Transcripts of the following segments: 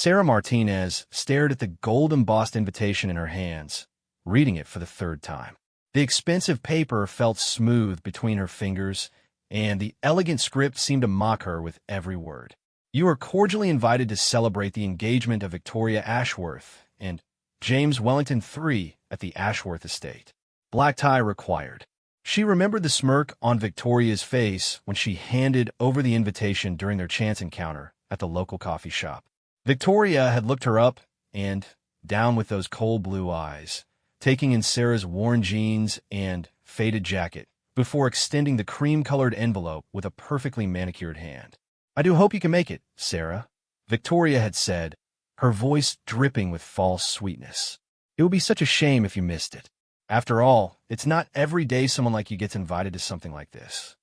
Sarah Martinez stared at the gold-embossed invitation in her hands, reading it for the third time. The expensive paper felt smooth between her fingers, and the elegant script seemed to mock her with every word. You are cordially invited to celebrate the engagement of Victoria Ashworth and James Wellington III at the Ashworth estate. Black tie required. She remembered the smirk on Victoria's face when she handed over the invitation during their chance encounter at the local coffee shop. Victoria had looked her up and down with those cold blue eyes, taking in Sarah's worn jeans and faded jacket before extending the cream-colored envelope with a perfectly manicured hand. "I do hope you can make it, Sarah," Victoria had said, her voice dripping with false sweetness. "It would be such a shame if you missed it. After all, it's not every day someone like you gets invited to something like this."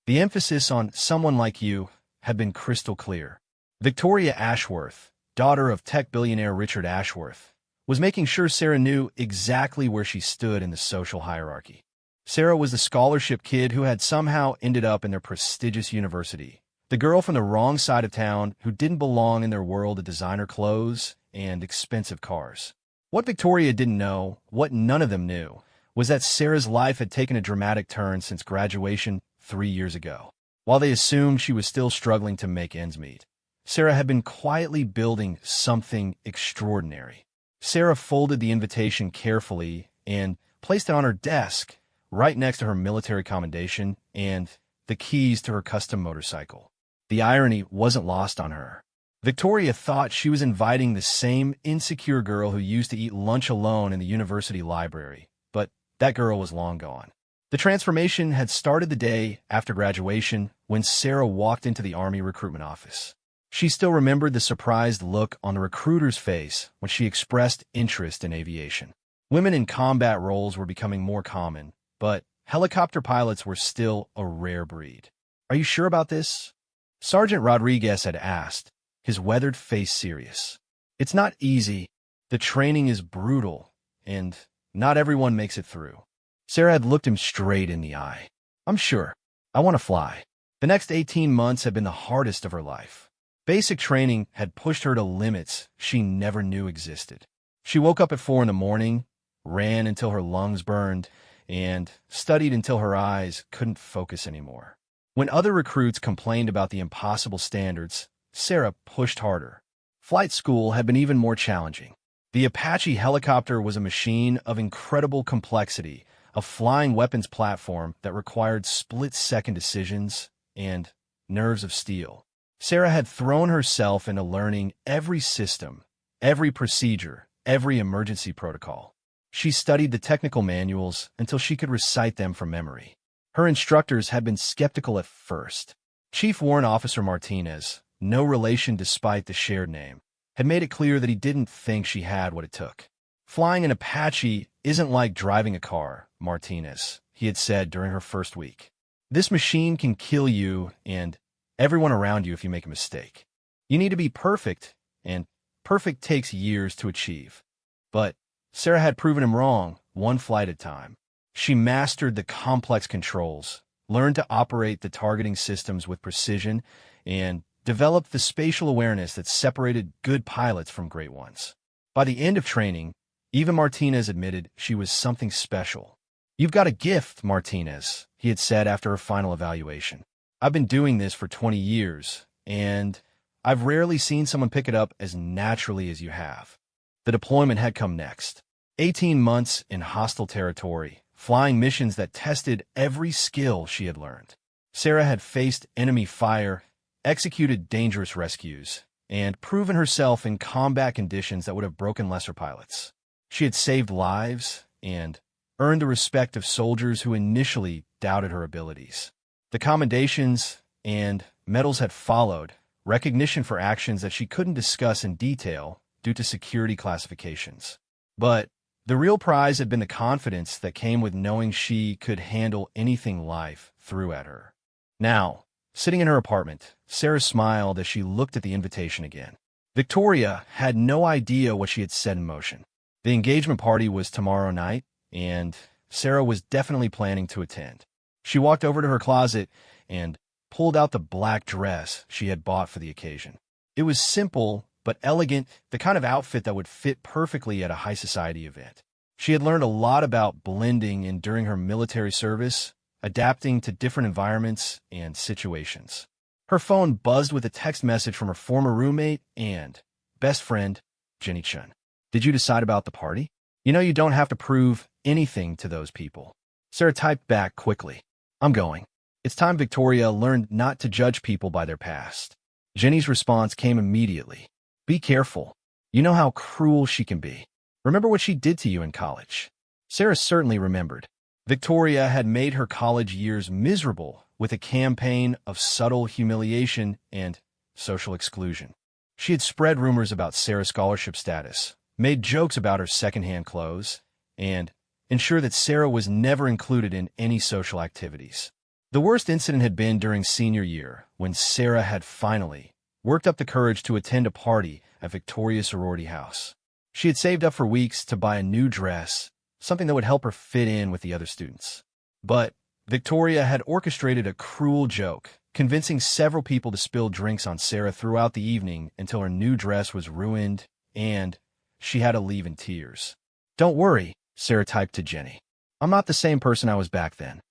The emphasis on "someone like you" had been crystal clear. Victoria Ashworth, daughter of tech billionaire Richard Ashworth, was making sure Sarah knew exactly where she stood in the social hierarchy. Sarah was the scholarship kid who had somehow ended up in their prestigious university, the girl from the wrong side of town who didn't belong in their world of designer clothes and expensive cars. What Victoria didn't know, what none of them knew, was that Sarah's life had taken a dramatic turn since graduation 3 years ago. While they assumed she was still struggling to make ends meet, Sarah had been quietly building something extraordinary. Sarah folded the invitation carefully and placed it on her desk, right next to her military commendation and the keys to her custom motorcycle. The irony wasn't lost on her. Victoria thought she was inviting the same insecure girl who used to eat lunch alone in the university library, but that girl was long gone. The transformation had started the day after graduation when Sarah walked into the Army recruitment office. She still remembered the surprised look on the recruiter's face when she expressed interest in aviation. Women in combat roles were becoming more common, but helicopter pilots were still a rare breed. "Are you sure about this?" Sergeant Rodriguez had asked, his weathered face serious. "It's not easy. The training is brutal, and not everyone makes it through." Sarah had looked him straight in the eye. "I'm sure. I want to fly." The next 18 months had been the hardest of her life. Basic training had pushed her to limits she never knew existed. She woke up at 4 in the morning, ran until her lungs burned, and studied until her eyes couldn't focus anymore. When other recruits complained about the impossible standards, Sarah pushed harder. Flight school had been even more challenging. The Apache helicopter was a machine of incredible complexity, a flying weapons platform that required split-second decisions and nerves of steel. Sarah had thrown herself into learning every system, every procedure, every emergency protocol. She studied the technical manuals until she could recite them from memory. Her instructors had been skeptical at first. Chief Warrant Officer Martinez, no relation despite the shared name, had made it clear that he didn't think she had what it took. "Flying an Apache isn't like driving a car, Martinez," he had said during her first week. "This machine can kill you and everyone around you if you make a mistake. You need to be perfect, and perfect takes years to achieve." But Sarah had proven him wrong, one flight at a time. She mastered the complex controls, learned to operate the targeting systems with precision, and developed the spatial awareness that separated good pilots from great ones. By the end of training, even Martinez admitted she was something special. "You've got a gift, Martinez," he had said after her final evaluation. "I've been doing this for 20 years, and I've rarely seen someone pick it up as naturally as you have." The deployment had come next. 18 months in hostile territory, flying missions that tested every skill she had learned. Sarah had faced enemy fire, executed dangerous rescues, and proven herself in combat conditions that would have broken lesser pilots. She had saved lives and earned the respect of soldiers who initially doubted her abilities. The commendations and medals had followed, recognition for actions that she couldn't discuss in detail due to security classifications. But the real prize had been the confidence that came with knowing she could handle anything life threw at her. Now, sitting in her apartment, Sarah smiled as she looked at the invitation again. Victoria had no idea what she had set in motion. The engagement party was tomorrow night, and Sarah was definitely planning to attend. She walked over to her closet and pulled out the black dress she had bought for the occasion. It was simple but elegant, the kind of outfit that would fit perfectly at a high society event. She had learned a lot about blending in during her military service, adapting to different environments and situations. Her phone buzzed with a text message from her former roommate and best friend, Jenny Chun. Did you decide about the party? You know you don't have to prove anything to those people. Sarah typed back quickly. I'm going. It's time Victoria learned not to judge people by their past. Jenny's response came immediately. Be careful. You know how cruel she can be. Remember what she did to you in college. Sarah certainly remembered. Victoria had made her college years miserable with a campaign of subtle humiliation and social exclusion. She had spread rumors about Sarah's scholarship status, made jokes about her secondhand clothes, and ensured that Sarah was never included in any social activities. The worst incident had been during senior year, when Sarah had finally worked up the courage to attend a party at Victoria's sorority house. She had saved up for weeks to buy a new dress, something that would help her fit in with the other students. But Victoria had orchestrated a cruel joke, convincing several people to spill drinks on Sarah throughout the evening until her new dress was ruined and she had to leave in tears. Don't worry, Sarah typed to Jenny. I'm not the same person I was back then.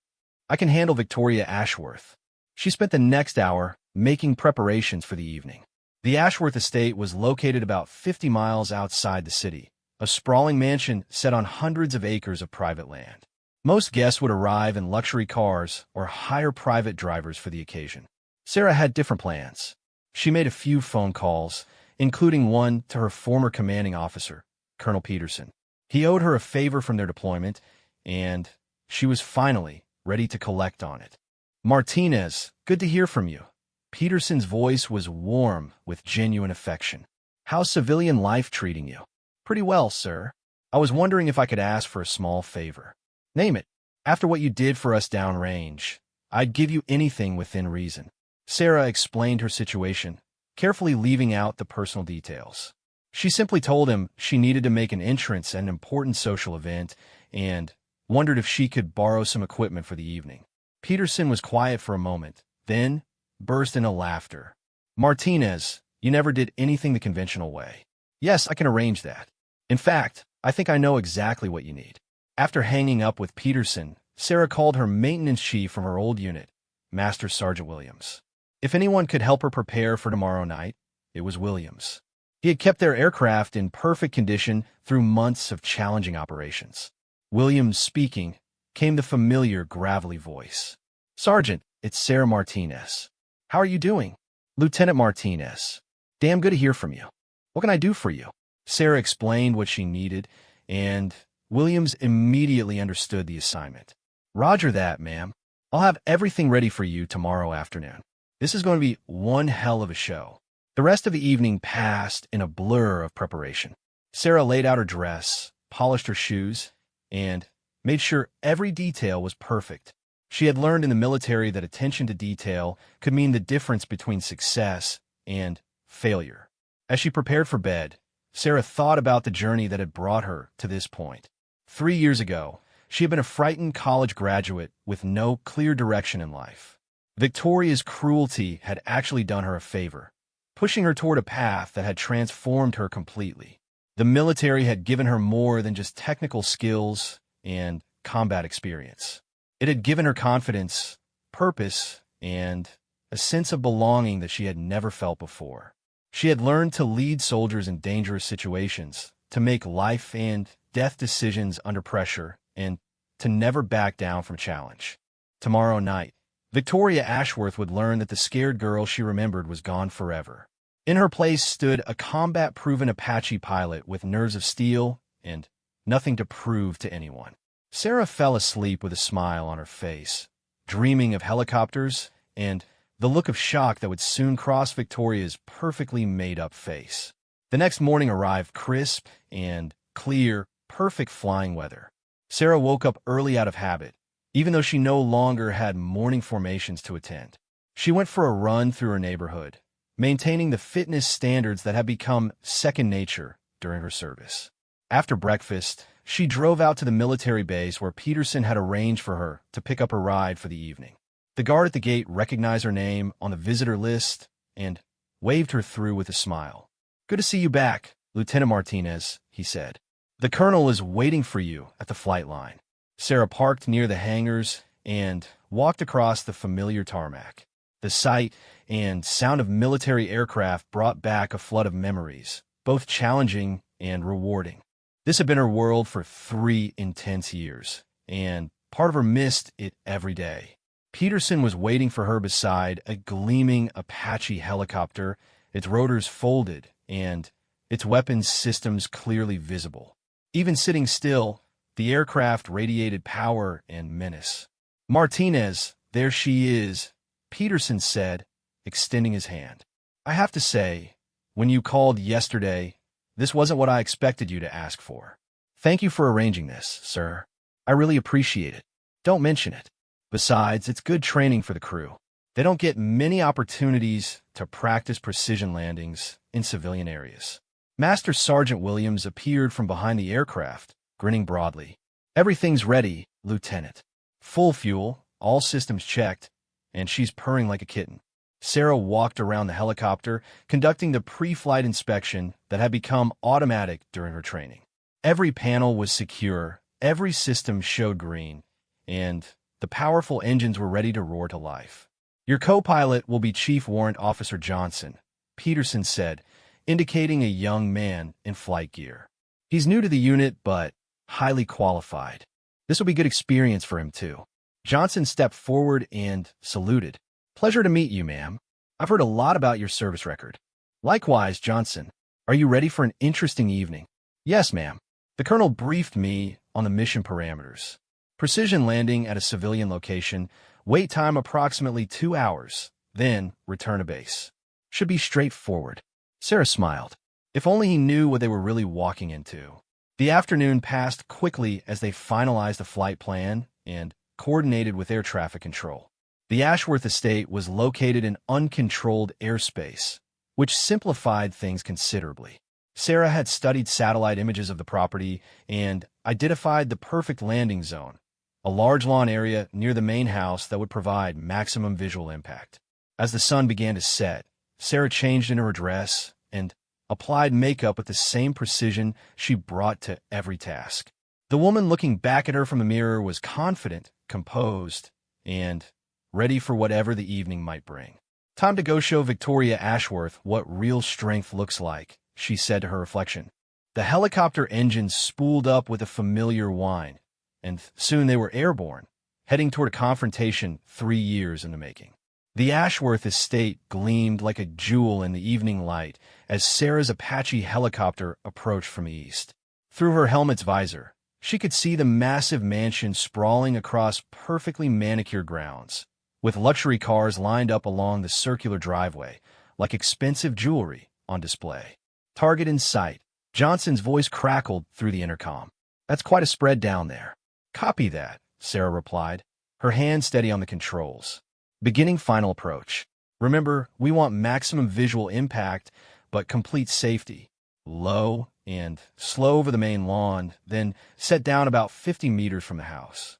I can handle Victoria Ashworth. She spent the next hour making preparations for the evening. The Ashworth estate was located about 50 miles outside the city, a sprawling mansion set on hundreds of acres of private land. Most guests would arrive in luxury cars or hire private drivers for the occasion. Sarah had different plans. She made a few phone calls, including one to her former commanding officer, Colonel Peterson. He owed her a favor from their deployment, and she was finally ready to collect on it. Martinez, good to hear from you. Peterson's voice was warm with genuine affection. How's civilian life treating you? Pretty well, sir. I was wondering if I could ask for a small favor. Name it. After what you did for us downrange, I'd give you anything within reason. Sarah explained her situation, carefully leaving out the personal details. She simply told him she needed to make an entrance at an important social event and wondered if she could borrow some equipment for the evening. Peterson was quiet for a moment, then burst into laughter. Martinez, you never did anything the conventional way. Yes, I can arrange that. In fact, I think I know exactly what you need. After hanging up with Peterson, Sarah called her maintenance chief from her old unit, Master Sergeant Williams. If anyone could help her prepare for tomorrow night, it was Williams. He had kept their aircraft in perfect condition through months of challenging operations. Williams speaking came the familiar gravelly voice. Sergeant, it's Sarah Martinez. How are you doing? Lieutenant Martinez. Damn good to hear from you. What can I do for you? Sarah explained what she needed, and Williams immediately understood the assignment. Roger that, ma'am. I'll have everything ready for you tomorrow afternoon. This is going to be one hell of a show. The rest of the evening passed in a blur of preparation. Sarah laid out her dress, polished her shoes, and made sure every detail was perfect. She had learned in the military that attention to detail could mean the difference between success and failure. As she prepared for bed, Sarah thought about the journey that had brought her to this point. 3 years ago, she had been a frightened college graduate with no clear direction in life. Victoria's cruelty had actually done her a favor, pushing her toward a path that had transformed her completely. The military had given her more than just technical skills and combat experience. It had given her confidence, purpose, and a sense of belonging that she had never felt before. She had learned to lead soldiers in dangerous situations, to make life and death decisions under pressure, and to never back down from challenge. Tomorrow night, Victoria Ashworth would learn that the scared girl she remembered was gone forever. In her place stood a combat-proven Apache pilot with nerves of steel and nothing to prove to anyone. Sarah fell asleep with a smile on her face, dreaming of helicopters and the look of shock that would soon cross Victoria's perfectly made-up face. The next morning arrived crisp and clear, perfect flying weather. Sarah woke up early out of habit, even though she no longer had morning formations to attend. She went for a run through her neighborhood, maintaining the fitness standards that had become second nature during her service. After breakfast, she drove out to the military base where Peterson had arranged for her to pick up a ride for the evening. The guard at the gate recognized her name on the visitor list and waved her through with a smile. Good to see you back, Lieutenant Martinez, he said. The colonel is waiting for you at the flight line. Sarah parked near the hangars and walked across the familiar tarmac. The sight and sound of military aircraft brought back a flood of memories, both challenging and rewarding. This had been her world for 3 intense years, and part of her missed it every day. Peterson was waiting for her beside a gleaming Apache helicopter, its rotors folded and its weapons systems clearly visible. Even sitting still, the aircraft radiated power and menace. Martinez, there she is, Peterson said, extending his hand. I have to say, when you called yesterday, this wasn't what I expected you to ask for. Thank you for arranging this, sir. I really appreciate it. Don't mention it. Besides, it's good training for the crew. They don't get many opportunities to practice precision landings in civilian areas. Master Sergeant Williams appeared from behind the aircraft, grinning broadly. Everything's ready, Lieutenant. Full fuel, all systems checked, and she's purring like a kitten. Sarah walked around the helicopter, conducting the pre-flight inspection that had become automatic during her training. Every panel was secure, every system showed green, and the powerful engines were ready to roar to life. Your co-pilot will be Chief Warrant Officer Johnson, Peterson said, indicating a young man in flight gear. He's new to the unit, but highly qualified. This will be good experience for him, too. Johnson stepped forward and saluted. Pleasure to meet you, ma'am. I've heard a lot about your service record. Likewise, Johnson. Are you ready for an interesting evening? Yes, ma'am. The colonel briefed me on the mission parameters. Precision landing at a civilian location, wait time approximately 2 hours, then return to base. Should be straightforward. Sarah smiled. If only he knew what they were really walking into. The afternoon passed quickly as they finalized a flight plan and coordinated with air traffic control. The Ashworth estate was located in uncontrolled airspace, which simplified things considerably. Sarah had studied satellite images of the property and identified the perfect landing zone, a large lawn area near the main house that would provide maximum visual impact. As the sun began to set, Sarah changed into her dress and applied makeup with the same precision she brought to every task. The woman looking back at her from the mirror was confident, composed, and ready for whatever the evening might bring. Time to go show Victoria Ashworth what real strength looks like, she said to her reflection. The helicopter engines spooled up with a familiar whine, and soon they were airborne, heading toward a confrontation 3 years in the making. The Ashworth estate gleamed like a jewel in the evening light as Sarah's Apache helicopter approached from the east. Through her helmet's visor, she could see the massive mansion sprawling across perfectly manicured grounds, with luxury cars lined up along the circular driveway, like expensive jewelry on display. Target in sight, Johnson's voice crackled through the intercom. That's quite a spread down there. Copy that, Sarah replied, her hand steady on the controls. Beginning final approach. Remember, we want maximum visual impact, but complete safety. Low and slow over the main lawn, then set down about 50 meters from the house.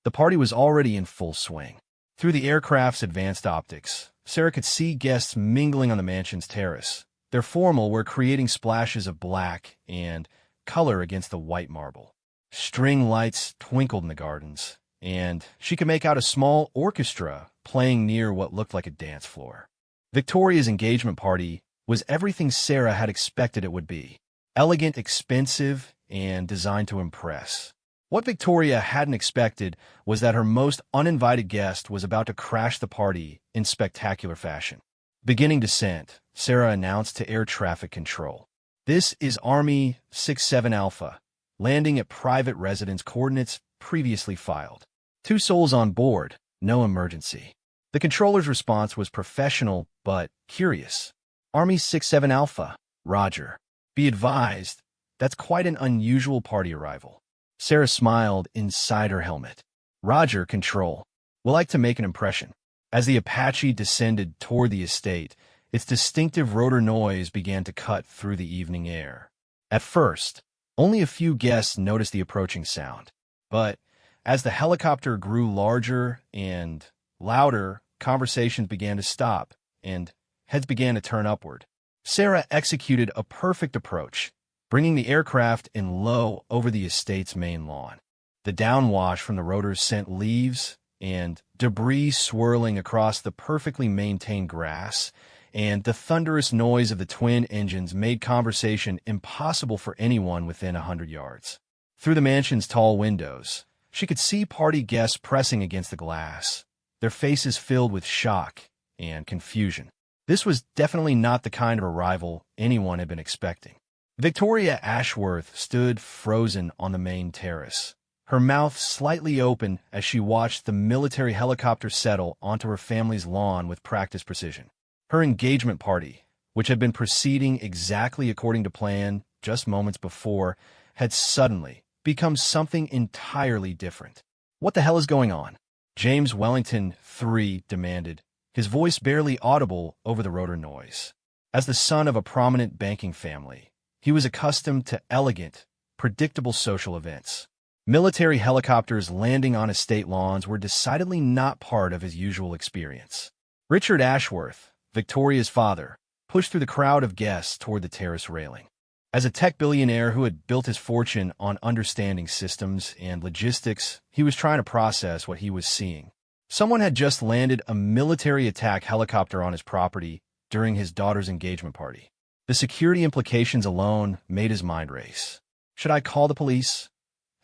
The party was already in full swing. Through the aircraft's advanced optics, Sarah could see guests mingling on the mansion's terrace. Their formal were creating splashes of black and color against the white marble. String lights twinkled in the gardens, and she could make out a small orchestra playing near what looked like a dance floor. Victoria's engagement party was everything Sarah had expected it would be. Elegant, expensive, and designed to impress. What Victoria hadn't expected was that her most uninvited guest was about to crash the party in spectacular fashion. Beginning descent, Sarah announced to air traffic control. This is Army 67 Alpha, landing at private residence coordinates previously filed. 2 souls on board, no emergency. The controller's response was professional but curious. Army 67 Alpha, Roger. Be advised, that's quite an unusual party arrival. Sarah smiled inside her helmet. Roger, control. We'd like to make an impression. As the Apache descended toward the estate, its distinctive rotor noise began to cut through the evening air. At first, only a few guests noticed the approaching sound. But as the helicopter grew larger and louder, conversations began to stop, and heads began to turn upward. Sarah executed a perfect approach, bringing the aircraft in low over the estate's main lawn. The downwash from the rotors sent leaves and debris swirling across the perfectly maintained grass, and the thunderous noise of the twin engines made conversation impossible for anyone within 100 yards. Through the mansion's tall windows, she could see party guests pressing against the glass, their faces filled with shock and confusion. This was definitely not the kind of arrival anyone had been expecting. Victoria Ashworth stood frozen on the main terrace, her mouth slightly open as she watched the military helicopter settle onto her family's lawn with practiced precision. Her engagement party, which had been proceeding exactly according to plan just moments before, had suddenly become something entirely different. "What the hell is going on?" James Wellington III demanded, his voice barely audible over the rotor noise. As the son of a prominent banking family, he was accustomed to elegant, predictable social events. Military helicopters landing on estate lawns were decidedly not part of his usual experience. Richard Ashworth, Victoria's father, pushed through the crowd of guests toward the terrace railing. As a tech billionaire who had built his fortune on understanding systems and logistics, he was trying to process what he was seeing. Someone had just landed a military attack helicopter on his property during his daughter's engagement party. The security implications alone made his mind race. "Should I call the police?"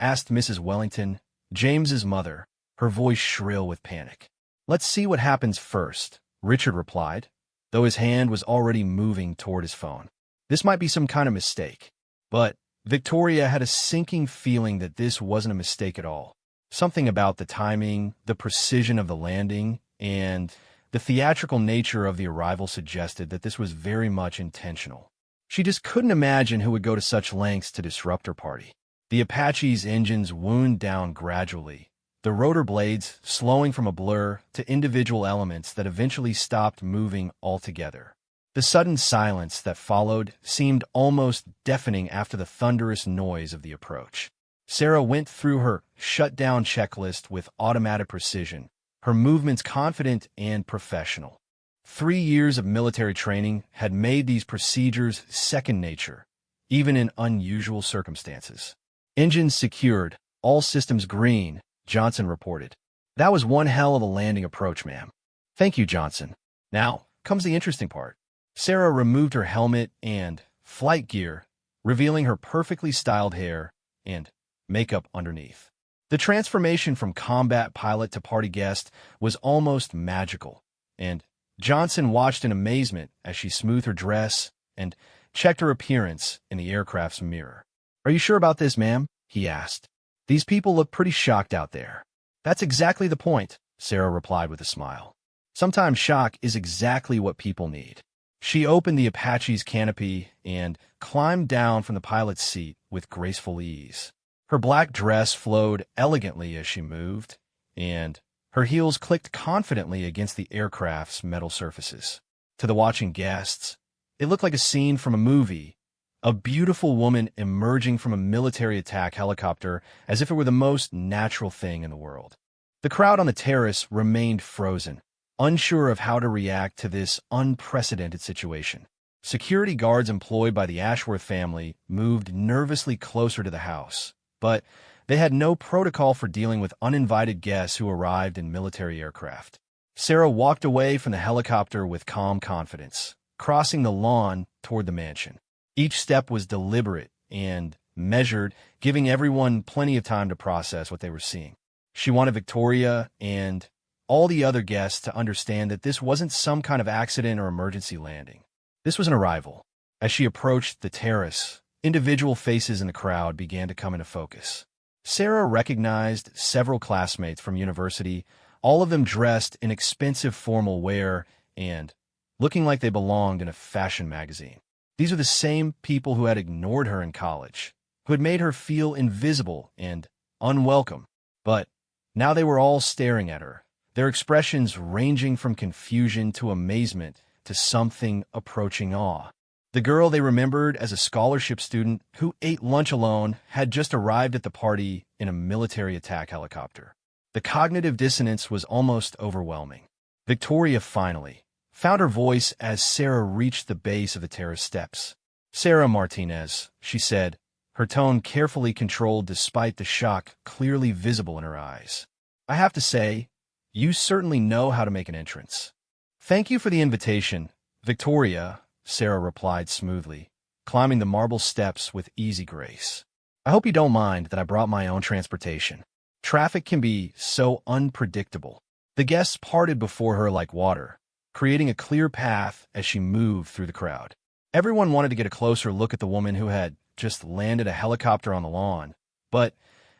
asked Mrs. Wellington, James's mother, her voice shrill with panic. "Let's see what happens first," Richard replied, though his hand was already moving toward his phone. This might be some kind of mistake, but Victoria had a sinking feeling that this wasn't a mistake at all. Something about the timing, the precision of the landing, and the theatrical nature of the arrival suggested that this was very much intentional. She just couldn't imagine who would go to such lengths to disrupt her party. The Apache's engines wound down gradually, the rotor blades slowing from a blur to individual elements that eventually stopped moving altogether. The sudden silence that followed seemed almost deafening after the thunderous noise of the approach. Sarah went through her shutdown checklist with automatic precision, her movements confident and professional. 3 years of military training had made these procedures second nature, even in unusual circumstances. "Engines secured, all systems green," Johnson reported. "That was one hell of a landing approach, ma'am." "Thank you, Johnson. Now comes the interesting part." Sarah removed her helmet and flight gear, revealing her perfectly styled hair and makeup underneath. The transformation from combat pilot to party guest was almost magical, and Johnson watched in amazement as she smoothed her dress and checked her appearance in the aircraft's mirror. "Are you sure about this, ma'am?" he asked. "These people look pretty shocked out there." "That's exactly the point," Sarah replied with a smile. "Sometimes shock is exactly what people need." She opened the Apache's canopy and climbed down from the pilot's seat with graceful ease. Her black dress flowed elegantly as she moved, and her heels clicked confidently against the aircraft's metal surfaces. To the watching guests, it looked like a scene from a movie, a beautiful woman emerging from a military attack helicopter as if it were the most natural thing in the world. The crowd on the terrace remained frozen, unsure of how to react to this unprecedented situation. Security guards employed by the Ashworth family moved nervously closer to the house, but they had no protocol for dealing with uninvited guests who arrived in military aircraft. Sarah walked away from the helicopter with calm confidence, crossing the lawn toward the mansion. Each step was deliberate and measured, giving everyone plenty of time to process what they were seeing. She wanted Victoria and all the other guests to understand that this wasn't some kind of accident or emergency landing. This was an arrival. As she approached the terrace, individual faces in the crowd began to come into focus. Sarah recognized several classmates from university, all of them dressed in expensive formal wear and looking like they belonged in a fashion magazine. These are the same people who had ignored her in college, who had made her feel invisible and unwelcome. But now they were all staring at her, their expressions ranging from confusion to amazement to something approaching awe. The girl they remembered as a scholarship student who ate lunch alone had just arrived at the party in a military attack helicopter. The cognitive dissonance was almost overwhelming. Victoria finally found her voice as Sarah reached the base of the terrace steps. "Sarah Martinez," she said, her tone carefully controlled despite the shock clearly visible in her eyes. "I have to say, you certainly know how to make an entrance." "Thank you for the invitation, Victoria," Sarah replied smoothly, climbing the marble steps with easy grace. "I hope you don't mind that I brought my own transportation. Traffic can be so unpredictable." The guests parted before her like water, creating a clear path as she moved through the crowd. Everyone wanted to get a closer look at the woman who had just landed a helicopter on the lawn, but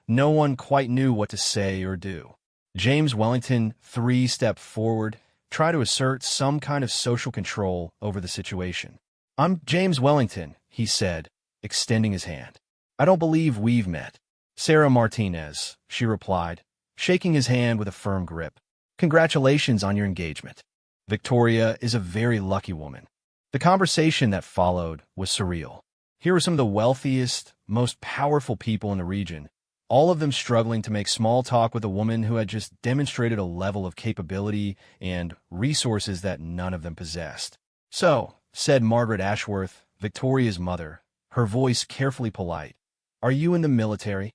no one quite knew what to say or do. James Wellington stepped forward, trying to assert some kind of social control over the situation. "I'm James Wellington," he said, extending his hand. "I don't believe we've met." "Sarah Martinez," she replied, shaking his hand with a firm grip. "Congratulations on your engagement. Victoria is a very lucky woman." The conversation that followed was surreal. Here were some of the wealthiest, most powerful people in the region, all of them struggling to make small talk with a woman who had just demonstrated a level of capability and resources that none of them possessed. "So," said Margaret Ashworth, Victoria's mother, her voice carefully polite, "are you in the military?"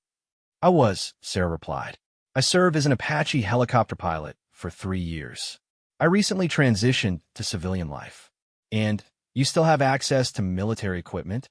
"I was," Sarah replied. "I served as an Apache helicopter pilot for 3 years. I recently transitioned to civilian life." "And you still have access to military equipment?"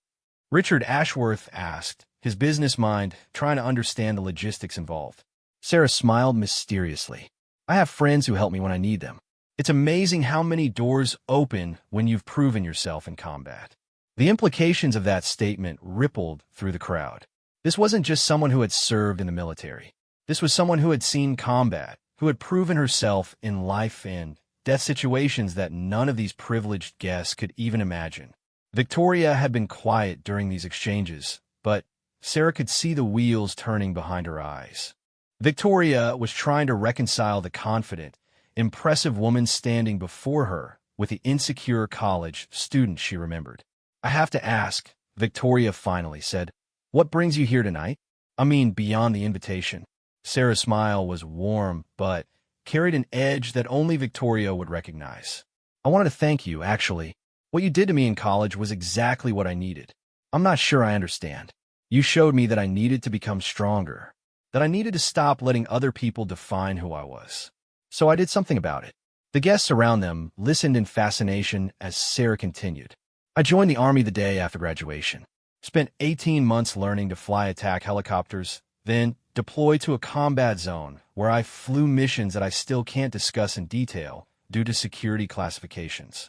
Richard Ashworth asked, his business mind trying to understand the logistics involved. Sarah smiled mysteriously. "I have friends who help me when I need them. It's amazing how many doors open when you've proven yourself in combat." The implications of that statement rippled through the crowd. This wasn't just someone who had served in the military. This was someone who had seen combat, who had proven herself in life and death situations that none of these privileged guests could even imagine. Victoria had been quiet during these exchanges, but Sarah could see the wheels turning behind her eyes. Victoria was trying to reconcile the confident, impressive woman standing before her with the insecure college student she remembered. "I have to ask," Victoria finally said, "what brings you here tonight? I mean, beyond the invitation." Sarah's smile was warm, but carried an edge that only Victoria would recognize. "I wanted to thank you, actually. What you did to me in college was exactly what I needed. I'm not sure I understand. You showed me that I needed to become stronger, that I needed to stop letting other people define who I was. So I did something about it." The guests around them listened in fascination as Sarah continued. "I joined the Army the day after graduation. Spent 18 months learning to fly attack helicopters, then deployed to a combat zone where I flew missions that I still can't discuss in detail due to security classifications."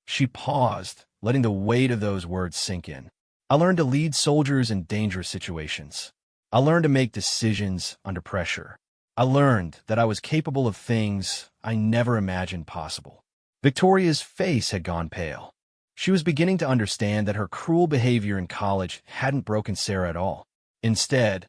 She paused, letting the weight of those words sink in. "I learned to lead soldiers in dangerous situations. I learned to make decisions under pressure. I learned that I was capable of things I never imagined possible." Victoria's face had gone pale. She was beginning to understand that her cruel behavior in college hadn't broken Sarah at all. Instead,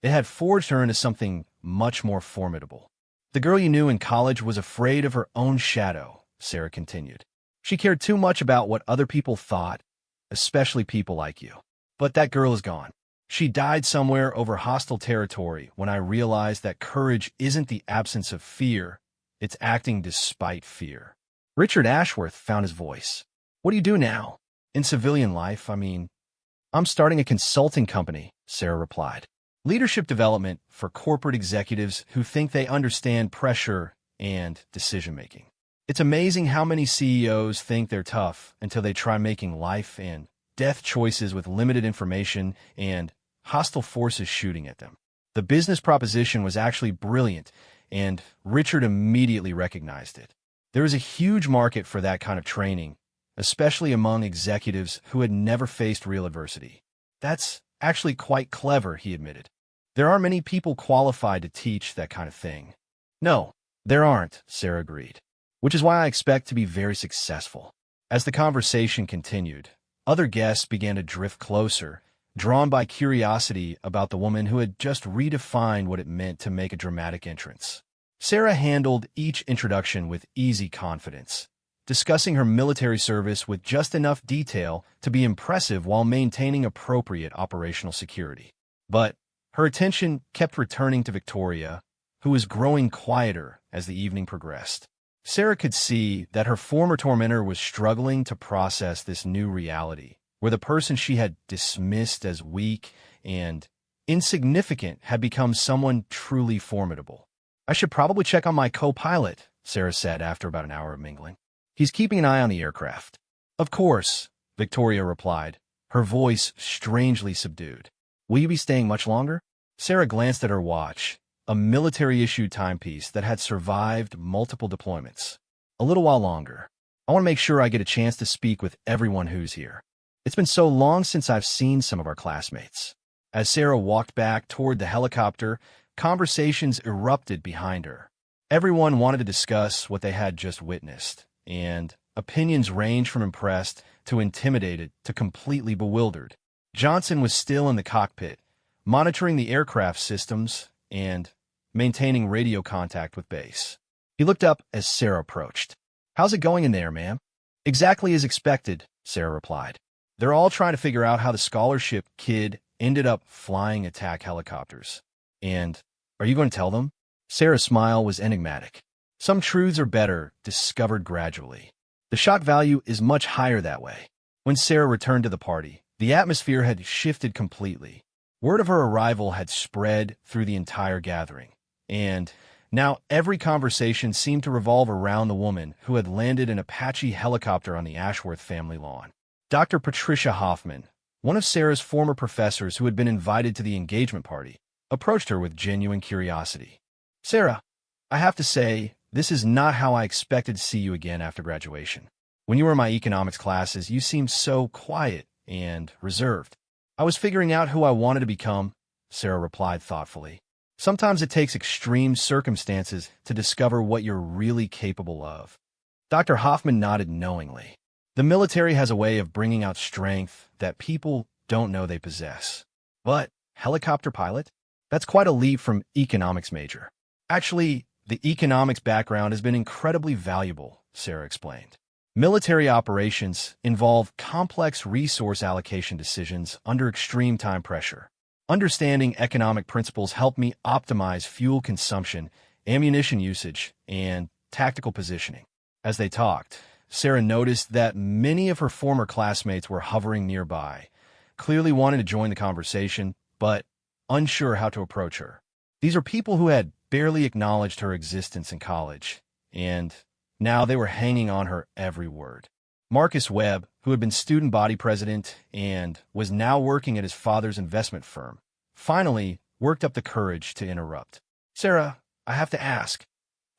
it had forged her into something much more formidable. "The girl you knew in college was afraid of her own shadow," Sarah continued. "She cared too much about what other people thought, especially people like you. But that girl is gone. She died somewhere over hostile territory when I realized that courage isn't the absence of fear, it's acting despite fear." Richard Ashworth found his voice. "What do you do now? In civilian life, I mean." "I'm starting a consulting company," Sarah replied. "Leadership development for corporate executives who think they understand pressure and decision-making. It's amazing how many CEOs think they're tough until they try making life and death choices with limited information and hostile forces shooting at them." The business proposition was actually brilliant, and Richard immediately recognized it. There is a huge market for that kind of training, especially among executives who had never faced real adversity. "That's actually quite clever," he admitted. "There aren't many people qualified to teach that kind of thing." "No, there aren't," Sarah agreed. "Which is why I expect to be very successful." As the conversation continued, other guests began to drift closer, drawn by curiosity about the woman who had just redefined what it meant to make a dramatic entrance. Sarah handled each introduction with easy confidence, discussing her military service with just enough detail to be impressive while maintaining appropriate operational security. But her attention kept returning to Victoria, who was growing quieter as the evening progressed. Sarah could see that her former tormentor was struggling to process this new reality, where the person she had dismissed as weak and insignificant had become someone truly formidable. "I should probably check on my co-pilot," Sarah said after about an hour of mingling. "He's keeping an eye on the aircraft." "Of course," Victoria replied, her voice strangely subdued. "Will you be staying much longer?" Sarah glanced at her watch, a military-issued timepiece that had survived multiple deployments. "A little while longer. I want to make sure I get a chance to speak with everyone who's here. It's been so long since I've seen some of our classmates." As Sarah walked back toward the helicopter, conversations erupted behind her. Everyone wanted to discuss what they had just witnessed, and opinions ranged from impressed to intimidated to completely bewildered. Johnson was still in the cockpit, monitoring the aircraft systems and maintaining radio contact with base. He looked up as Sarah approached. "How's it going in there, ma'am?" "Exactly as expected," Sarah replied. "They're all trying to figure out how the scholarship kid ended up flying attack helicopters." "And are you going to tell them?" Sarah's smile was enigmatic. "Some truths are better discovered gradually. The shock value is much higher that way." When Sarah returned to the party, the atmosphere had shifted completely. Word of her arrival had spread through the entire gathering, and now every conversation seemed to revolve around the woman who had landed an Apache helicopter on the Ashworth family lawn. Dr. Patricia Hoffman, one of Sarah's former professors who had been invited to the engagement party, approached her with genuine curiosity. "Sarah, I have to say, this is not how I expected to see you again after graduation. When you were in my economics classes, you seemed so quiet and reserved." "I was figuring out who I wanted to become," Sarah replied thoughtfully. "Sometimes it takes extreme circumstances to discover what you're really capable of." Dr. Hoffman nodded knowingly. "The military has a way of bringing out strength that people don't know they possess." "But helicopter pilot? That's quite a leap from economics major." "Actually, the economics background has been incredibly valuable," Sarah explained. "Military operations involve complex resource allocation decisions under extreme time pressure. Understanding economic principles helped me optimize fuel consumption, ammunition usage, and tactical positioning." As they talked, Sarah noticed that many of her former classmates were hovering nearby, clearly wanting to join the conversation, but unsure how to approach her. These are people who had barely acknowledged her existence in college, and now they were hanging on her every word. Marcus Webb, who had been student body president and was now working at his father's investment firm, finally worked up the courage to interrupt. "Sarah, I have to ask,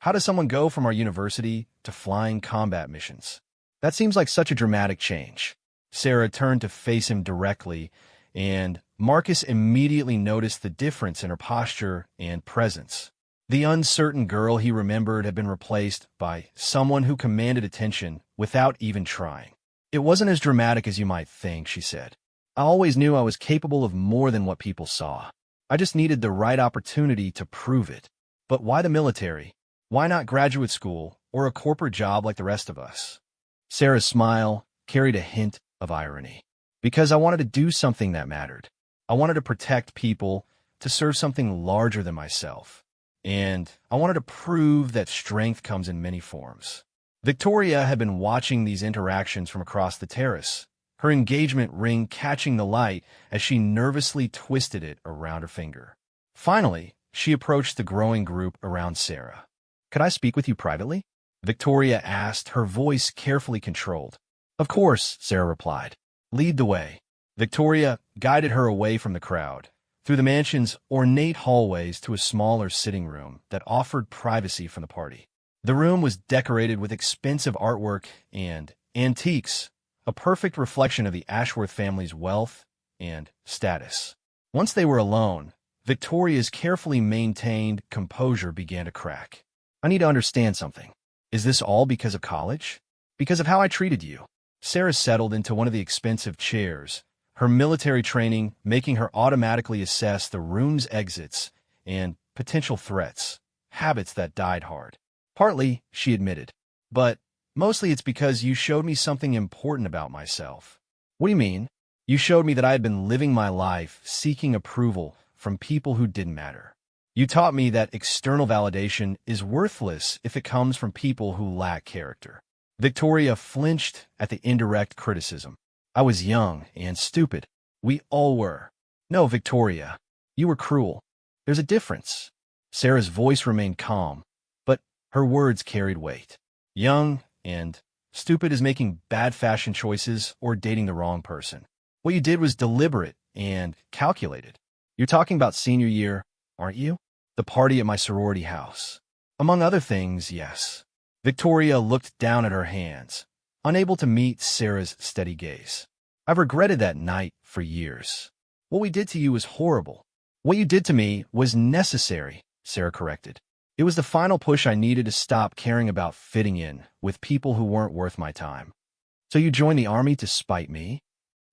how does someone go from our university to flying combat missions? That seems like such a dramatic change." Sarah turned to face him directly, and Marcus immediately noticed the difference in her posture and presence. The uncertain girl he remembered had been replaced by someone who commanded attention without even trying. "It wasn't as dramatic as you might think," she said. "I always knew I was capable of more than what people saw. I just needed the right opportunity to prove it. But why the military? Why not graduate school or a corporate job like the rest of us?" Sarah's smile carried a hint of irony. "Because I wanted to do something that mattered. I wanted to protect people, to serve something larger than myself. And I wanted to prove that strength comes in many forms." Victoria had been watching these interactions from across the terrace, her engagement ring catching the light as she nervously twisted it around her finger. Finally, she approached the growing group around Sarah. "Could I speak with you privately?" Victoria asked, her voice carefully controlled. "Of course," Sarah replied. "Lead the way." Victoria guided her away from the crowd, through the mansion's ornate hallways to a smaller sitting room that offered privacy from the party. The room was decorated with expensive artwork and antiques, a perfect reflection of the Ashworth family's wealth and status. Once they were alone, Victoria's carefully maintained composure began to crack. "I need to understand something. Is this all because of college? Because of how I treated you?" Sarah settled into one of the expensive chairs, her military training making her automatically assess the room's exits and potential threats, habits that died hard. "Partly," she admitted, "but mostly it's because you showed me something important about myself." "What do you mean?" "You showed me that I had been living my life seeking approval from people who didn't matter. You taught me that external validation is worthless if it comes from people who lack character. Victoria flinched at the indirect criticism. I was young and stupid. We all were. No, Victoria, you were cruel. There's a difference. Sarah's voice remained calm, but her words carried weight. Young and stupid is making bad fashion choices or dating the wrong person. What you did was deliberate and calculated. You're talking about senior year, aren't you? The party at my sorority house. Among other things, yes. Victoria looked down at her hands, unable to meet Sarah's steady gaze. I've regretted that night for years. What we did to you was horrible. What you did to me was necessary, Sarah corrected. It was the final push I needed to stop caring about fitting in with people who weren't worth my time. So you joined the army to spite me?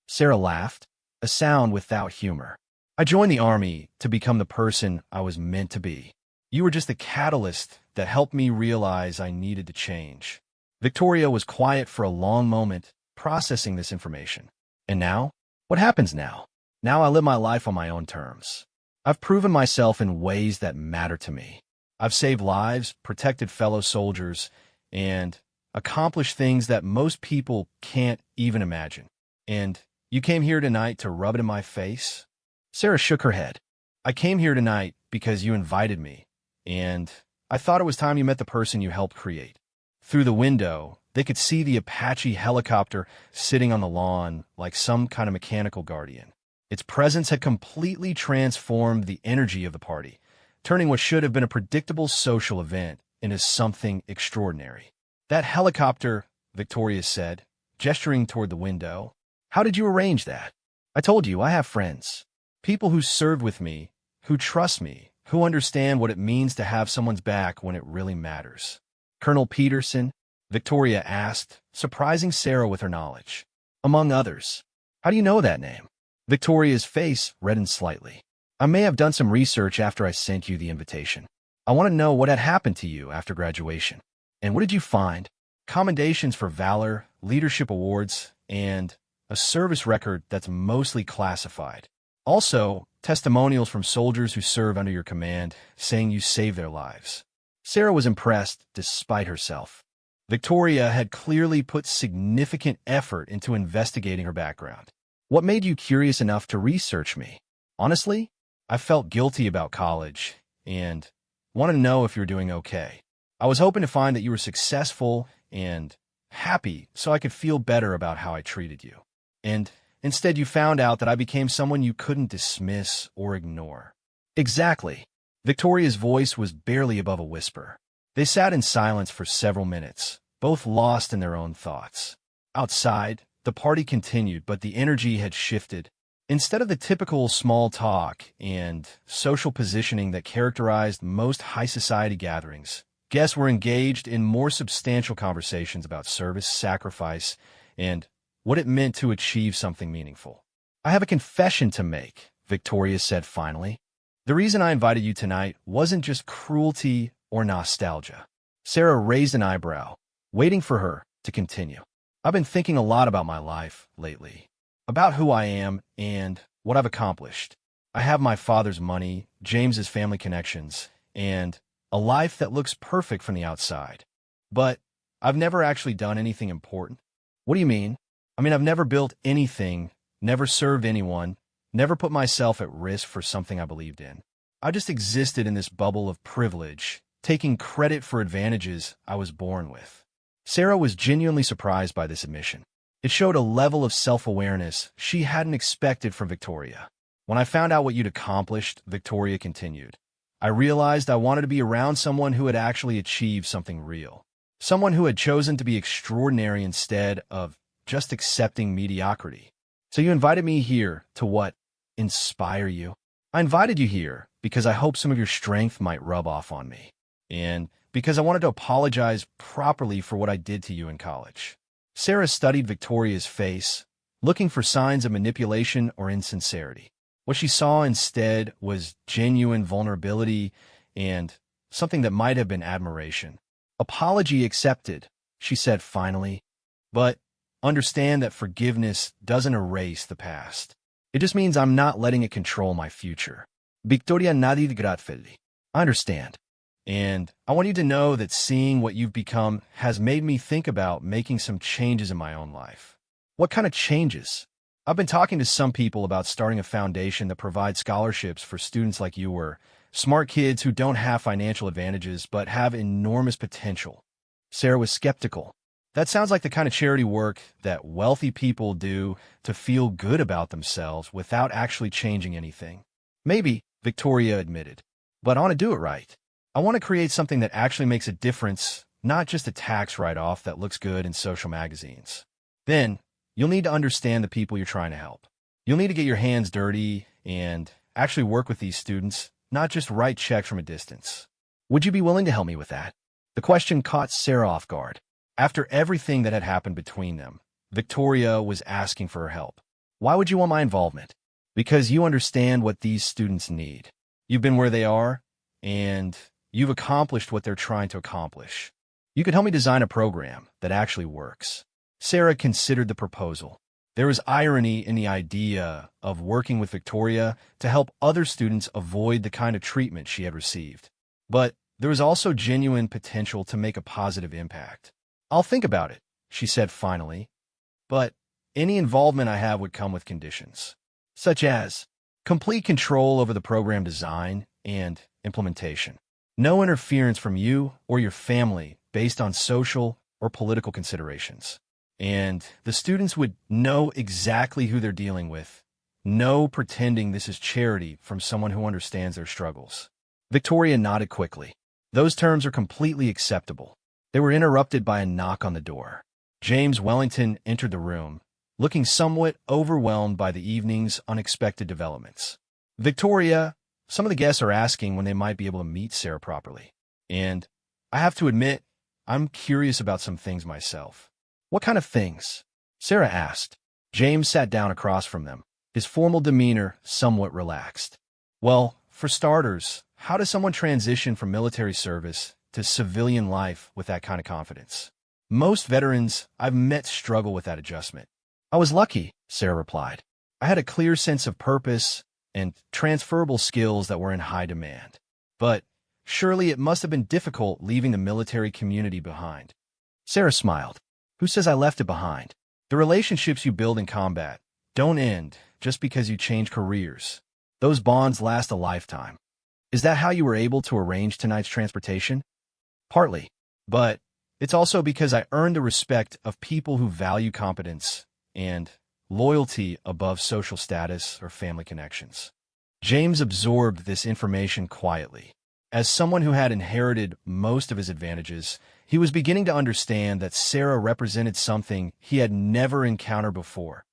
Sarah laughed, a sound without humor. I joined the army to become the person I was meant to be. You were just the catalyst that helped me realize I needed to change. Victoria was quiet for a long moment, processing this information. And now? What happens now? Now I live my life on my own terms. I've proven myself in ways that matter to me. I've saved lives, protected fellow soldiers, and accomplished things that most people can't even imagine. And you came here tonight to rub it in my face? Sarah shook her head. I came here tonight because you invited me, and I thought it was time you met the person you helped create. Through the window, they could see the Apache helicopter sitting on the lawn like some kind of mechanical guardian. Its presence had completely transformed the energy of the party, turning what should have been a predictable social event into something extraordinary. That helicopter, Victoria said, gesturing toward the window. How did you arrange that? I told you, I have friends. People who served with me, who trust me, who understand what it means to have someone's back when it really matters. Colonel Peterson, Victoria asked, surprising Sarah with her knowledge. Among others. How do you know that name? Victoria's face reddened slightly. I may have done some research after I sent you the invitation. I want to know what had happened to you after graduation. And what did you find? Commendations for valor, leadership awards, and a service record that's mostly classified. Also, testimonials from soldiers who serve under your command saying you saved their lives. Sarah was impressed despite herself. Victoria had clearly put significant effort into investigating her background. What made you curious enough to research me? Honestly, I felt guilty about college and wanted to know if you were doing okay. I was hoping to find that you were successful and happy so I could feel better about how I treated you. And instead you found out that I became someone you couldn't dismiss or ignore. Exactly. Victoria's voice was barely above a whisper. They sat in silence for several minutes, both lost in their own thoughts. Outside, the party continued, but the energy had shifted. Instead of the typical small talk and social positioning that characterized most high society gatherings, guests were engaged in more substantial conversations about service, sacrifice, and what it meant to achieve something meaningful. I have a confession to make, Victoria said finally. The reason I invited you tonight wasn't just cruelty or nostalgia. Sarah raised an eyebrow, waiting for her to continue. I've been thinking a lot about my life lately, about who I am and what I've accomplished. I have my father's money, James's family connections, and a life that looks perfect from the outside. But I've never actually done anything important. What do you mean? I mean, I've never built anything, never served anyone, never put myself at risk for something I believed in. I just existed in this bubble of privilege, taking credit for advantages I was born with. Sarah was genuinely surprised by this admission. It showed a level of self-awareness she hadn't expected from Victoria. When I found out what you'd accomplished, Victoria continued, I realized I wanted to be around someone who had actually achieved something real. Someone who had chosen to be extraordinary instead of just accepting mediocrity. So you invited me here to what? Inspire you? I invited you here because I hoped some of your strength might rub off on me. And because I wanted to apologize properly for what I did to you in college. Sarah studied Victoria's face, looking for signs of manipulation or insincerity. What she saw instead was genuine vulnerability and something that might have been admiration. Apology accepted, she said finally, but understand that forgiveness doesn't erase the past. It just means I'm not letting it control my future. Victoria nadie gratfeli. I understand. And I want you to know that seeing what you've become has made me think about making some changes in my own life. What kind of changes? I've been talking to some people about starting a foundation that provides scholarships for students like you were, smart kids who don't have financial advantages but have enormous potential. Sarah was skeptical. That sounds like the kind of charity work that wealthy people do to feel good about themselves without actually changing anything. Maybe, Victoria admitted, but I want to do it right. I want to create something that actually makes a difference, not just a tax write-off that looks good in social magazines. Then, you'll need to understand the people you're trying to help. You'll need to get your hands dirty and actually work with these students, not just write checks from a distance. Would you be willing to help me with that? The question caught Sarah off guard. After everything that had happened between them, Victoria was asking for her help. Why would you want my involvement? Because you understand what these students need. You've been where they are, and you've accomplished what they're trying to accomplish. You could help me design a program that actually works. Sarah considered the proposal. There was irony in the idea of working with Victoria to help other students avoid the kind of treatment she had received. But there was also genuine potential to make a positive impact. I'll think about it, she said finally, but any involvement I have would come with conditions, such as complete control over the program design and implementation. No interference from you or your family based on social or political considerations. And the students would know exactly who they're dealing with. No pretending this is charity from someone who understands their struggles. Victoria nodded quickly. Those terms are completely acceptable. They were interrupted by a knock on the door. James Wellington entered the room, looking somewhat overwhelmed by the evening's unexpected developments. Victoria, some of the guests are asking when they might be able to meet Sarah properly. And I have to admit, I'm curious about some things myself. What kind of things? Sarah asked. James sat down across from them, his formal demeanor somewhat relaxed. Well, for starters, how does someone transition from military service to civilian life with that kind of confidence? Most veterans I've met struggle with that adjustment. I was lucky, Sarah replied. I had a clear sense of purpose and transferable skills that were in high demand. But surely it must have been difficult leaving the military community behind. Sarah smiled. Who says I left it behind? The relationships you build in combat don't end just because you change careers. Those bonds last a lifetime. Is that how you were able to arrange tonight's transportation? Partly, but it's also because I earned the respect of people who value competence and loyalty above social status or family connections. James absorbed this information quietly. As someone who had inherited most of his advantages, he was beginning to understand that Sarah represented something he had never encountered before: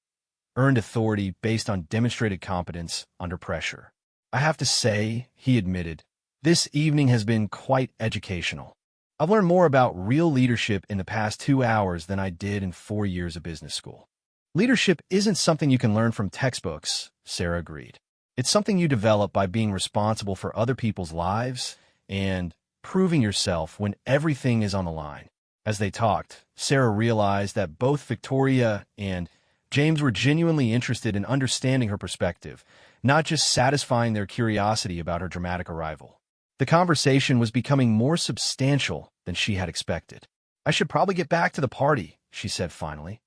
earned authority based on demonstrated competence under pressure. I have to say, he admitted, this evening has been quite educational. I've learned more about real leadership in the past 2 hours than I did in 4 years of business school. Leadership isn't something you can learn from textbooks, Sarah agreed. It's something you develop by being responsible for other people's lives and proving yourself when everything is on the line. As they talked, Sarah realized that both Victoria and James were genuinely interested in understanding her perspective, not just satisfying their curiosity about her dramatic arrival. The conversation was becoming more substantial than she had expected. I should probably get back to the party, she said finally.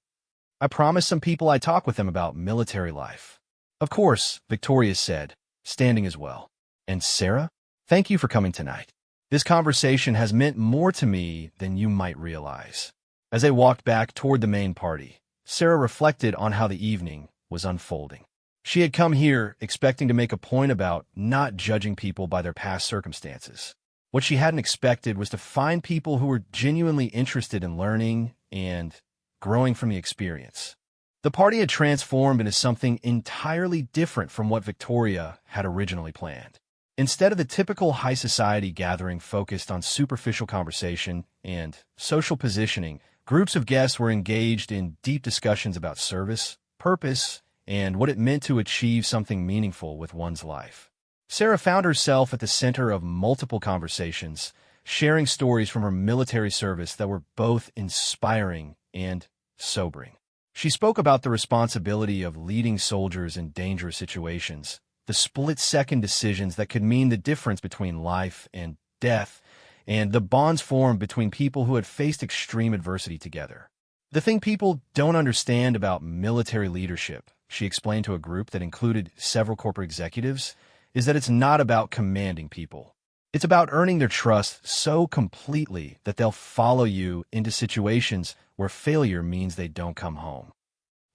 I promised some people I'd talk with them about military life. Of course, Victoria said, standing as well. And Sarah, thank you for coming tonight. This conversation has meant more to me than you might realize. As they walked back toward the main party, Sarah reflected on how the evening was unfolding. She had come here expecting to make a point about not judging people by their past circumstances. What she hadn't expected was to find people who were genuinely interested in learning and growing from the experience. The party had transformed into something entirely different from what Victoria had originally planned. Instead of the typical high society gathering focused on superficial conversation and social positioning, groups of guests were engaged in deep discussions about service, purpose, and what it meant to achieve something meaningful with one's life. Sarah found herself at the center of multiple conversations, sharing stories from her military service that were both inspiring and sobering. She spoke about the responsibility of leading soldiers in dangerous situations, the split-second decisions that could mean the difference between life and death, and the bonds formed between people who had faced extreme adversity together. The thing people don't understand about military leadership, she explained to a group that included several corporate executives, is that it's not about commanding people. It's about earning their trust so completely that they'll follow you into situations where failure means they don't come home.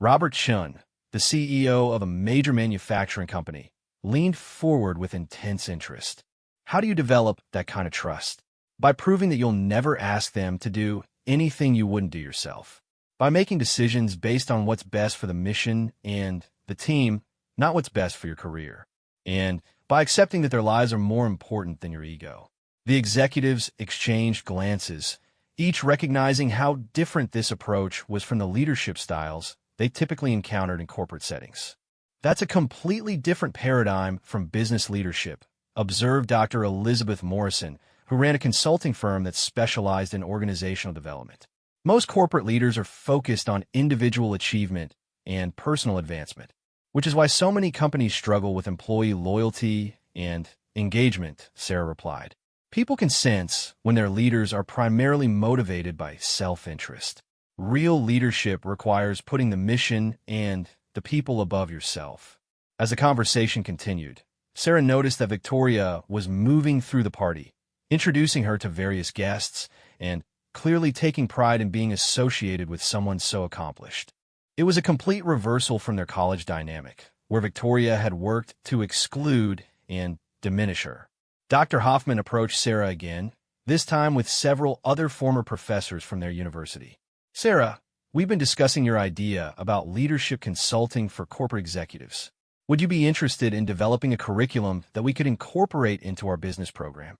Robert Chun, the CEO of a major manufacturing company, leaned forward with intense interest. How do you develop that kind of trust? By proving that you'll never ask them to do anything you wouldn't do yourself. By making decisions based on what's best for the mission and the team, not what's best for your career. And by accepting that their lives are more important than your ego. The executives exchanged glances, each recognizing how different this approach was from the leadership styles they typically encountered in corporate settings. That's a completely different paradigm from business leadership, observed Dr. Elizabeth Morrison, who ran a consulting firm that specialized in organizational development. Most corporate leaders are focused on individual achievement and personal advancement, which is why so many companies struggle with employee loyalty and engagement, Sarah replied. People can sense when their leaders are primarily motivated by self-interest. Real leadership requires putting the mission and the people above yourself. As the conversation continued, Sarah noticed that Victoria was moving through the party, introducing her to various guests and clearly taking pride in being associated with someone so accomplished. It was a complete reversal from their college dynamic, where Victoria had worked to exclude and diminish her. Dr. Hoffman approached Sarah again, this time with several other former professors from their university. Sarah, we've been discussing your idea about leadership consulting for corporate executives. Would you be interested in developing a curriculum that we could incorporate into our business program?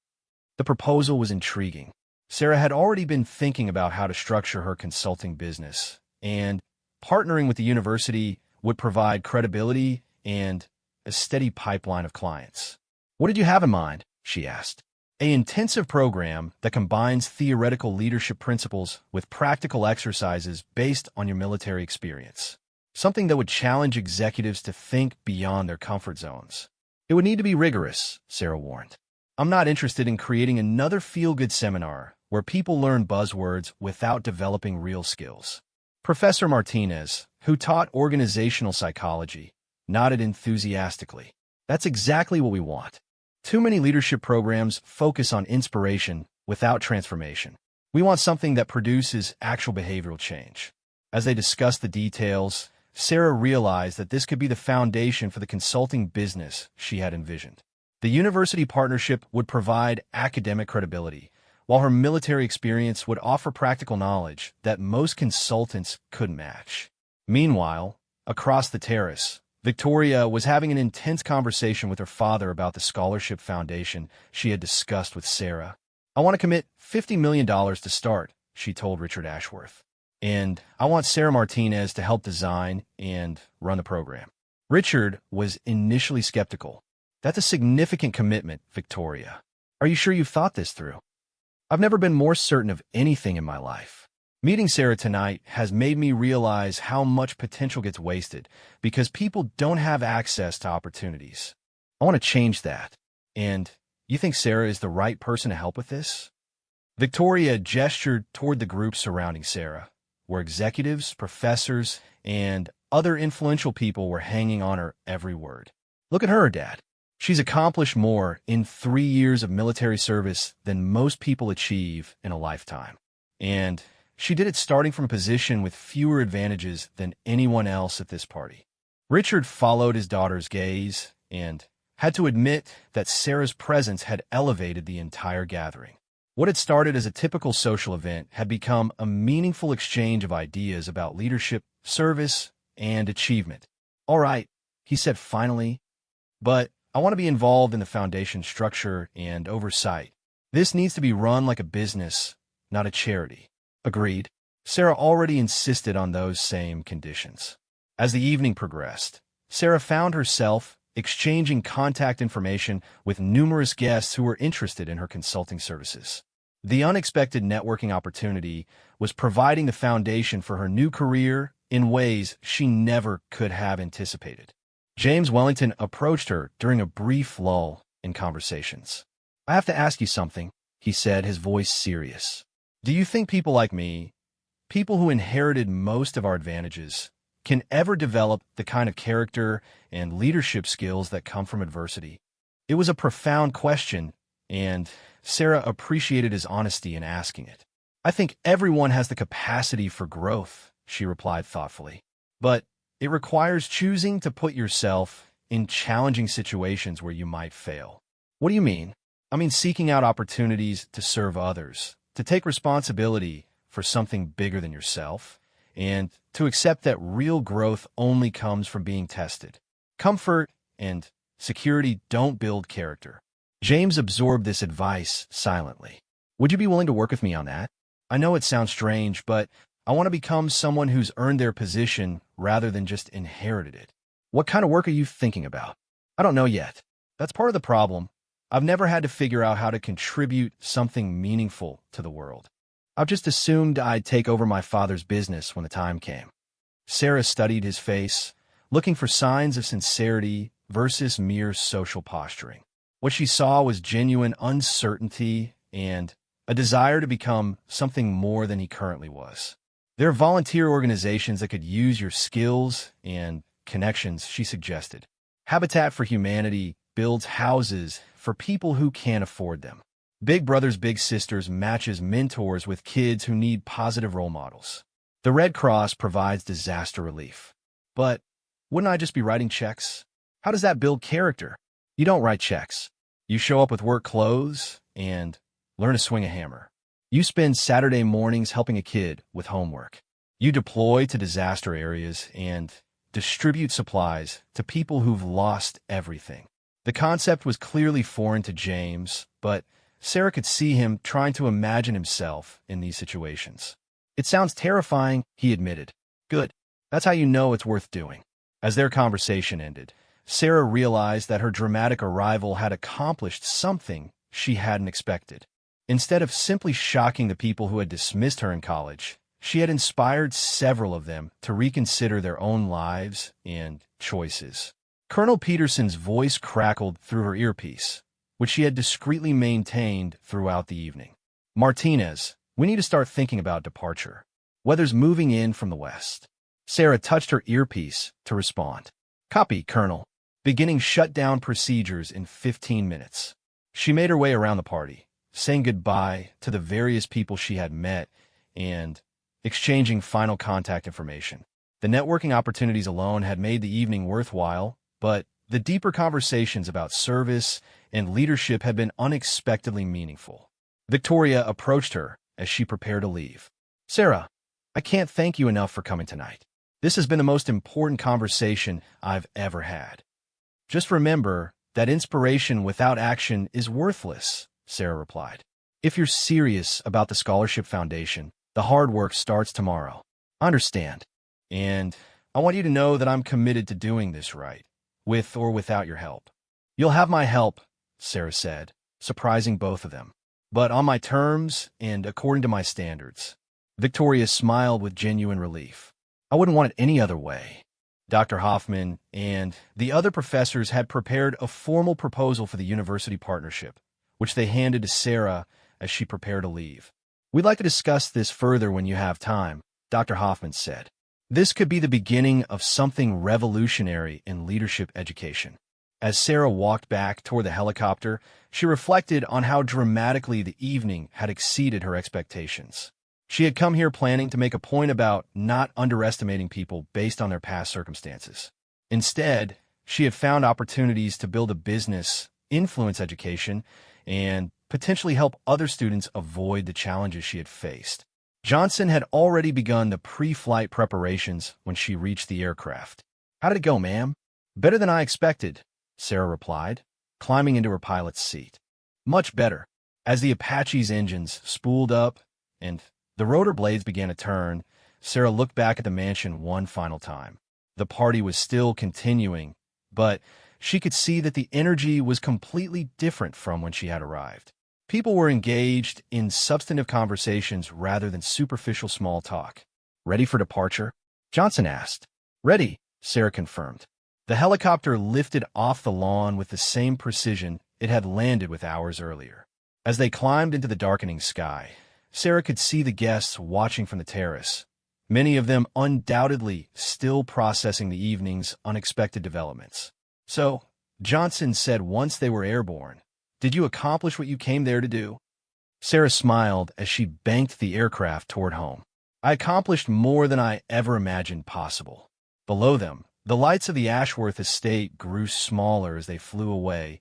The proposal was intriguing. Sarah had already been thinking about how to structure her consulting business, and partnering with the university would provide credibility and a steady pipeline of clients. What did you have in mind? She asked. An intensive program that combines theoretical leadership principles with practical exercises based on your military experience. Something that would challenge executives to think beyond their comfort zones. It would need to be rigorous, Sarah warned. I'm not interested in creating another feel-good seminar where people learn buzzwords without developing real skills. Professor Martinez, who taught organizational psychology, nodded enthusiastically. That's exactly what we want. Too many leadership programs focus on inspiration without transformation. We want something that produces actual behavioral change. As they discussed the details, Sarah realized that this could be the foundation for the consulting business she had envisioned. The university partnership would provide academic credibility, while her military experience would offer practical knowledge that most consultants couldn't match. Meanwhile, across the terrace, Victoria was having an intense conversation with her father about the scholarship foundation she had discussed with Sarah. I want to commit $50 million to start, she told Richard Ashworth. And I want Sarah Martinez to help design and run the program. Richard was initially skeptical. That's a significant commitment, Victoria. Are you sure you've thought this through? I've never been more certain of anything in my life. Meeting Sarah tonight has made me realize how much potential gets wasted because people don't have access to opportunities. I want to change that. And you think Sarah is the right person to help with this? Victoria gestured toward the group surrounding Sarah, where executives, professors, and other influential people were hanging on her every word. Look at her, Dad. She's accomplished more in 3 years of military service than most people achieve in a lifetime. And she did it starting from a position with fewer advantages than anyone else at this party. Richard followed his daughter's gaze and had to admit that Sarah's presence had elevated the entire gathering. What had started as a typical social event had become a meaningful exchange of ideas about leadership, service, and achievement. All right, he said finally, but I want to be involved in the foundation structure and oversight. This needs to be run like a business, not a charity. Agreed. Sarah already insisted on those same conditions. As the evening progressed, Sarah found herself exchanging contact information with numerous guests who were interested in her consulting services. The unexpected networking opportunity was providing the foundation for her new career in ways she never could have anticipated. James Wellington approached her during a brief lull in conversations. "I have to ask you something," he said, his voice serious. "Do you think people like me, people who inherited most of our advantages, can ever develop the kind of character and leadership skills that come from adversity?" It was a profound question, and Sarah appreciated his honesty in asking it. "I think everyone has the capacity for growth," she replied thoughtfully. "But it requires choosing to put yourself in challenging situations where you might fail." "What do you mean?" "I mean seeking out opportunities to serve others, to take responsibility for something bigger than yourself, and to accept that real growth only comes from being tested. Comfort and security don't build character." James absorbed this advice silently. "Would you be willing to work with me on that? I know it sounds strange, but I want to become someone who's earned their position rather than just inherited it." "What kind of work are you thinking about?" "I don't know yet. That's part of the problem. I've never had to figure out how to contribute something meaningful to the world. I've just assumed I'd take over my father's business when the time came." Sarah studied his face, looking for signs of sincerity versus mere social posturing. What she saw was genuine uncertainty and a desire to become something more than he currently was. "There are volunteer organizations that could use your skills and connections," she suggested. "Habitat for Humanity builds houses for people who can't afford them. Big Brothers Big Sisters matches mentors with kids who need positive role models. The Red Cross provides disaster relief. But wouldn't I just be writing checks? How does that build character? You don't write checks. You show up with work clothes and learn to swing a hammer. You spend Saturday mornings helping a kid with homework. You deploy to disaster areas and distribute supplies to people who've lost everything." The concept was clearly foreign to James, but Sarah could see him trying to imagine himself in these situations. "It sounds terrifying," he admitted. "Good. That's how you know it's worth doing." As their conversation ended, Sarah realized that her dramatic arrival had accomplished something she hadn't expected. Instead of simply shocking the people who had dismissed her in college, she had inspired several of them to reconsider their own lives and choices. Colonel Peterson's voice crackled through her earpiece, which she had discreetly maintained throughout the evening. "Martinez, we need to start thinking about departure. Weather's moving in from the west." Sarah touched her earpiece to respond. "Copy, Colonel. Beginning shutdown procedures in 15 minutes. She made her way around the party, saying goodbye to the various people she had met and exchanging final contact information. The networking opportunities alone had made the evening worthwhile, but the deeper conversations about service and leadership had been unexpectedly meaningful. Victoria approached her as she prepared to leave. "Sarah, I can't thank you enough for coming tonight. This has been the most important conversation I've ever had." "Just remember that inspiration without action is worthless," Sarah replied. "If you're serious about the Scholarship Foundation, the hard work starts tomorrow. I understand. And I want you to know that I'm committed to doing this right, with or without your help." "You'll have my help," Sarah said, surprising both of them. "But on my terms and according to my standards." Victoria smiled with genuine relief. "I wouldn't want it any other way." Dr. Hoffman and the other professors had prepared a formal proposal for the university partnership, which they handed to Sarah as she prepared to leave. "We'd like to discuss this further when you have time," Dr. Hoffman said. "This could be the beginning of something revolutionary in leadership education." As Sarah walked back toward the helicopter, she reflected on how dramatically the evening had exceeded her expectations. She had come here planning to make a point about not underestimating people based on their past circumstances. Instead, she had found opportunities to build a business, influence education, and potentially help other students avoid the challenges she had faced. Johnson had already begun the pre-flight preparations when she reached the aircraft. "How did it go, ma'am?" "Better than I expected," Sarah replied, climbing into her pilot's seat. "Much better." As the Apache's engines spooled up and the rotor blades began to turn, Sarah looked back at the mansion one final time. The party was still continuing, but she could see that the energy was completely different from when she had arrived. People were engaged in substantive conversations rather than superficial small talk. "Ready for departure?" Johnson asked. "Ready," Sarah confirmed. The helicopter lifted off the lawn with the same precision it had landed with hours earlier. As they climbed into the darkening sky, Sarah could see the guests watching from the terrace, many of them undoubtedly still processing the evening's unexpected developments. "So," Johnson said once they were airborne, "did you accomplish what you came there to do?" Sarah smiled as she banked the aircraft toward home. "I accomplished more than I ever imagined possible." Below them, the lights of the Ashworth estate grew smaller as they flew away,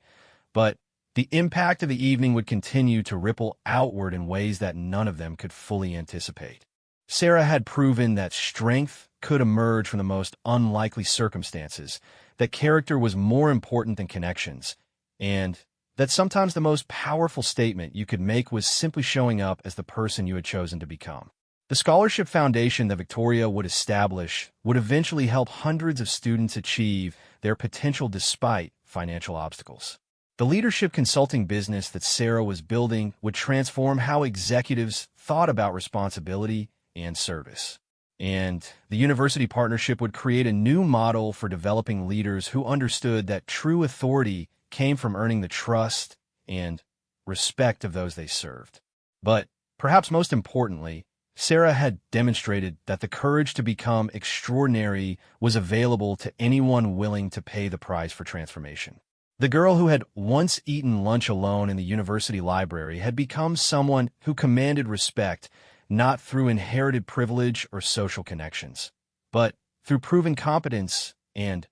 but the impact of the evening would continue to ripple outward in ways that none of them could fully anticipate. Sarah had proven that strength could emerge from the most unlikely circumstances, that character was more important than connections, and that sometimes the most powerful statement you could make was simply showing up as the person you had chosen to become. The scholarship foundation that Victoria would establish would eventually help hundreds of students achieve their potential despite financial obstacles. The leadership consulting business that Sarah was building would transform how executives thought about responsibility and service. And the university partnership would create a new model for developing leaders who understood that true authority came from earning the trust and respect of those they served. But perhaps most importantly, Sarah had demonstrated that the courage to become extraordinary was available to anyone willing to pay the price for transformation. The girl who had once eaten lunch alone in the university library had become someone who commanded respect, not through inherited privilege or social connections, but through proven competence and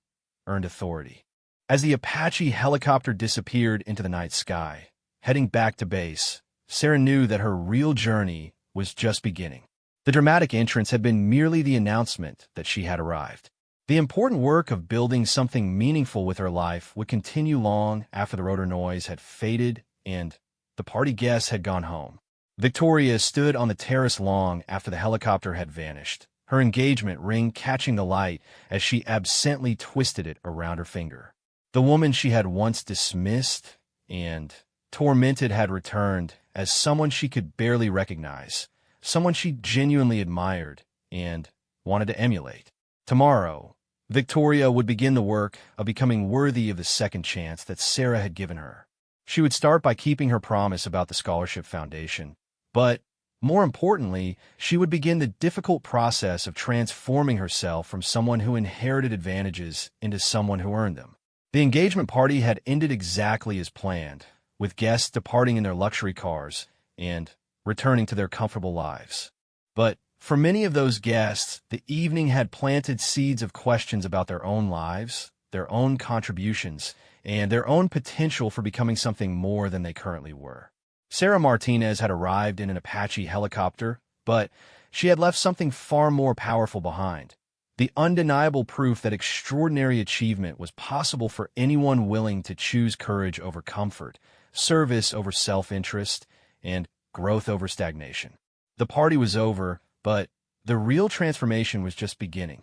earned authority. As the Apache helicopter disappeared into the night sky, heading back to base, Sarah knew that her real journey was just beginning. The dramatic entrance had been merely the announcement that she had arrived. The important work of building something meaningful with her life would continue long after the rotor noise had faded and the party guests had gone home. Victoria stood on the terrace long after the helicopter had vanished, her engagement ring catching the light as she absently twisted it around her finger. The woman she had once dismissed and tormented had returned as someone she could barely recognize, someone she genuinely admired and wanted to emulate. Tomorrow, Victoria would begin the work of becoming worthy of the second chance that Sarah had given her. She would start by keeping her promise about the scholarship foundation, but more importantly, she would begin the difficult process of transforming herself from someone who inherited advantages into someone who earned them. The engagement party had ended exactly as planned, with guests departing in their luxury cars and returning to their comfortable lives. But for many of those guests, the evening had planted seeds of questions about their own lives, their own contributions, and their own potential for becoming something more than they currently were. Sarah Martinez had arrived in an Apache helicopter, but she had left something far more powerful behind. The undeniable proof that extraordinary achievement was possible for anyone willing to choose courage over comfort, service over self-interest, and growth over stagnation. The party was over, but the real transformation was just beginning.